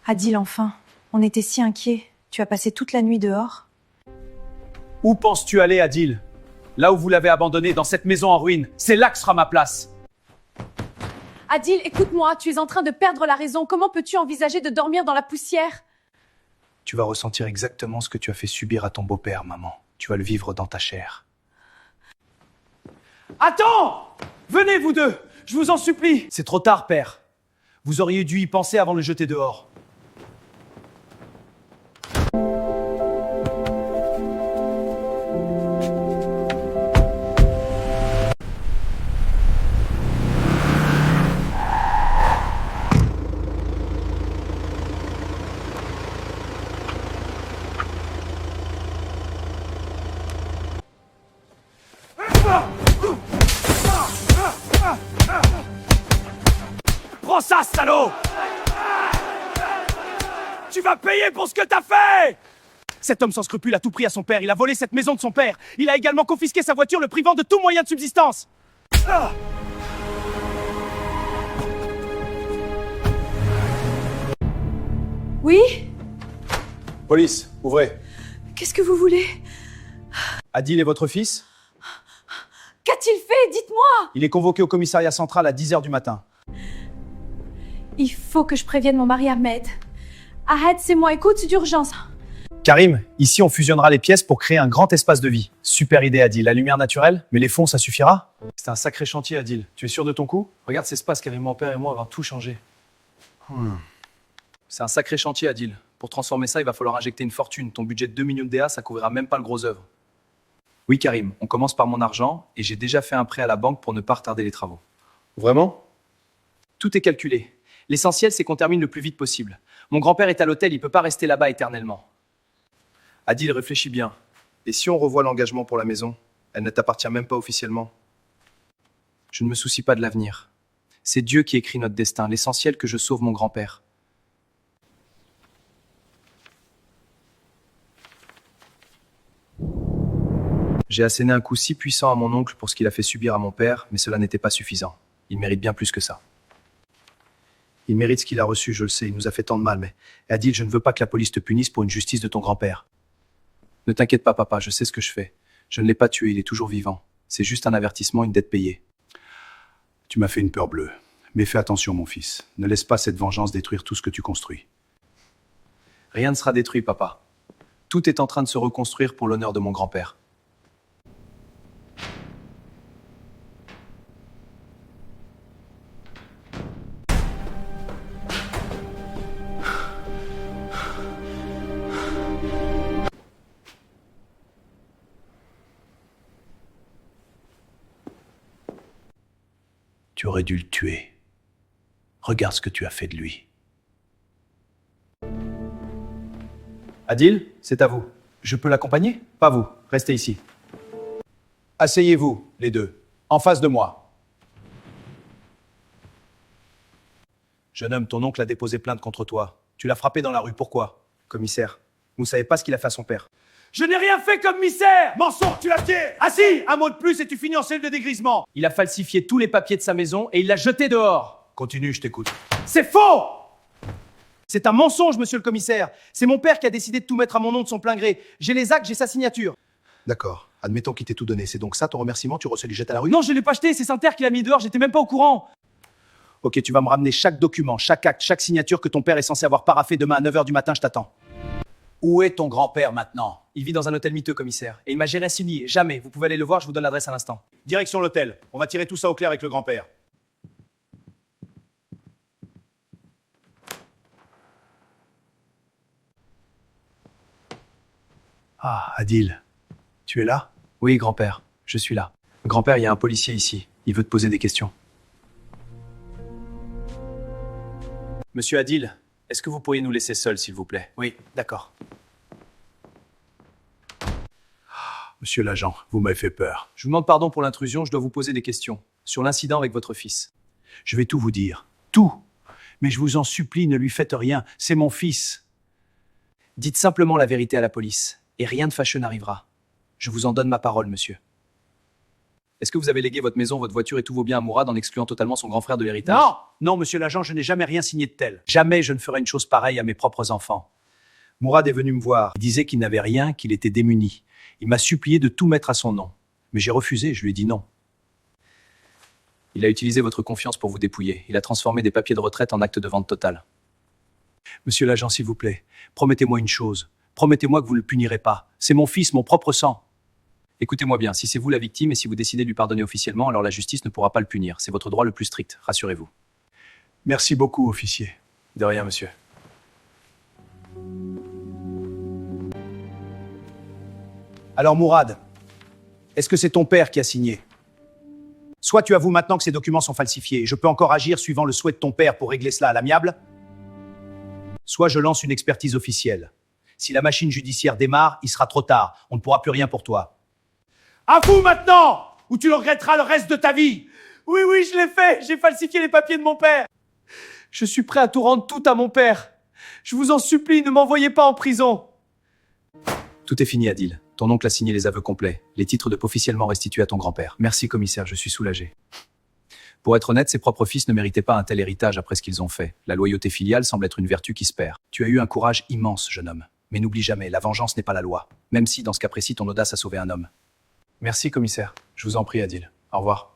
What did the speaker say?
Adil, enfin. On était si inquiets. Tu as passé toute la nuit dehors. Où penses-tu aller, Adil? Là où vous l'avez abandonné, dans cette maison en ruine. C'est là que sera ma place. Adil, écoute-moi, tu es en train de perdre la raison. Comment peux-tu envisager de dormir dans la poussière? Tu vas ressentir exactement ce que tu as fait subir à ton beau-père, maman. Tu vas le vivre dans ta chair. Attends! Venez, vous deux! Je vous en supplie! C'est trop tard, père. Vous auriez dû y penser avant de le jeter dehors. Prends ça, salaud! Tu vas payer pour ce que t'as fait! Cet homme sans scrupule a tout pris à son père. Il a volé cette maison de son père. Il a également confisqué sa voiture, le privant de tout moyen de subsistance. Oui? Police, ouvrez. Qu'est-ce que vous voulez? Adil est votre fils? Qu'a-t-il fait? Dites-moi! Il est convoqué au commissariat central à 10h du matin. Il faut que je prévienne mon mari Ahmed. Ahmed, c'est moi, écoute, d'urgence. Karim, ici on fusionnera les pièces pour créer un grand espace de vie. Super idée, Adil. La lumière naturelle, mais les fonds, ça suffira? C'est un sacré chantier, Adil. Tu es sûr de ton coup? Regarde cet espace qu'avaient mon père et moi, on va tout changer. C'est un sacré chantier, Adil. Pour transformer ça, il va falloir injecter une fortune. Ton budget de 2 millions de DA, ça couvrira même pas le gros œuvre. Oui, Karim, on commence par mon argent et j'ai déjà fait un prêt à la banque pour ne pas retarder les travaux. Vraiment? Tout est calculé. L'essentiel, c'est qu'on termine le plus vite possible. Mon grand-père est à l'hôtel, il peut pas rester là-bas éternellement. Adil, réfléchis bien. Et si on revoit l'engagement pour la maison? Elle ne t'appartient même pas officiellement. Je ne me soucie pas de l'avenir. C'est Dieu qui écrit notre destin. L'essentiel, que je sauve mon grand-père. J'ai asséné un coup si puissant à mon oncle pour ce qu'il a fait subir à mon père, mais cela n'était pas suffisant. Il mérite bien plus que ça. Il mérite ce qu'il a reçu, je le sais, il nous a fait tant de mal, mais Adil, je ne veux pas que la police te punisse pour une justice de ton grand-père. Ne t'inquiète pas, papa, je sais ce que je fais. Je ne l'ai pas tué, il est toujours vivant. C'est juste un avertissement, une dette payée. Tu m'as fait une peur bleue. Mais fais attention, mon fils. Ne laisse pas cette vengeance détruire tout ce que tu construis. Rien ne sera détruit, papa. Tout est en train de se reconstruire pour l'honneur de mon grand-père. Tu aurais dû le tuer. Regarde ce que tu as fait de lui. Adil, c'est à vous. Je peux l'accompagner? Pas vous, restez ici. Asseyez-vous, les deux, en face de moi. Jeune homme, ton oncle a déposé plainte contre toi. Tu l'as frappé dans la rue, pourquoi? Commissaire, vous ne savez pas ce qu'il a fait à son père. Je n'ai rien fait, commissaire! Mensonge, tu l'as tué! Ah si! Un mot de plus et tu finis en cellule de dégrisement. Il a falsifié tous les papiers de sa maison et il l'a jeté dehors. Continue, je t'écoute. C'est faux! C'est un mensonge, monsieur le commissaire. C'est mon père qui a décidé de tout mettre à mon nom de son plein gré. J'ai les actes, j'ai sa signature. D'accord. Admettons qu'il t'ait tout donné. C'est donc ça ton remerciement? Tu reçois du jet à la rue? Non, je ne l'ai pas acheté, c'est Saint-Terre qui l'a mis dehors, j'étais même pas au courant. Ok, tu vas me ramener chaque document, chaque acte, chaque signature que ton père est censé avoir paraffé demain à 9h du matin, je t'attends. Où est ton grand-père maintenant? Il vit dans un hôtel miteux, commissaire. Et il m'a jamais signé, jamais. Vous pouvez aller le voir, je vous donne l'adresse à l'instant. Direction l'hôtel. On va tirer tout ça au clair avec le grand-père. Ah, Adil. Tu es là? Oui, grand-père, je suis là. Grand-père, il y a un policier ici. Il veut te poser des questions. Monsieur Adil, est-ce que vous pourriez nous laisser seuls, s'il vous plaît? Oui, d'accord. Monsieur l'agent, vous m'avez fait peur. Je vous demande pardon pour l'intrusion, je dois vous poser des questions. Sur l'incident avec votre fils. Je vais tout vous dire. Tout. Mais je vous en supplie, ne lui faites rien. C'est mon fils. Dites simplement la vérité à la police, et rien de fâcheux n'arrivera. Je vous en donne ma parole, monsieur. Est-ce que vous avez légué votre maison, votre voiture et tous vos biens à Mourad en excluant totalement son grand frère de l'héritage? Non, non, monsieur l'agent, je n'ai jamais rien signé de tel. Jamais je ne ferai une chose pareille à mes propres enfants. Mourad est venu me voir. Il disait qu'il n'avait rien, qu'il était démuni. Il m'a supplié de tout mettre à son nom. Mais j'ai refusé, je lui ai dit non. Il a utilisé votre confiance pour vous dépouiller. Il a transformé des papiers de retraite en acte de vente totale. Monsieur l'agent, s'il vous plaît, promettez-moi une chose. Promettez-moi que vous ne le punirez pas. C'est mon fils, mon propre sang. Écoutez-moi bien, si c'est vous la victime et si vous décidez de lui pardonner officiellement, alors la justice ne pourra pas le punir. C'est votre droit le plus strict, rassurez-vous. Merci beaucoup, officier. De rien, monsieur. Alors, Mourad, est-ce que c'est ton père qui a signé? Soit tu avoues maintenant que ces documents sont falsifiés, et je peux encore agir suivant le souhait de ton père pour régler cela à l'amiable, soit je lance une expertise officielle. Si la machine judiciaire démarre, il sera trop tard, on ne pourra plus rien pour toi. Avoue maintenant, ou tu le regretteras le reste de ta vie. Oui, je l'ai fait. J'ai falsifié les papiers de mon père. Je suis prêt à tout rendre tout à mon père. Je vous en supplie, ne m'envoyez pas en prison. Tout est fini, Adil. Ton oncle a signé les aveux complets. Les titres doivent officiellement restitués à ton grand-père. Merci, commissaire, je suis soulagé. Pour être honnête, ses propres fils ne méritaient pas un tel héritage après ce qu'ils ont fait. La loyauté filiale semble être une vertu qui se perd. Tu as eu un courage immense, jeune homme. Mais n'oublie jamais, la vengeance n'est pas la loi. Même si, dans ce cas précis, ton audace a sauvé un homme. Merci, commissaire. Je vous en prie, Adil. Au revoir.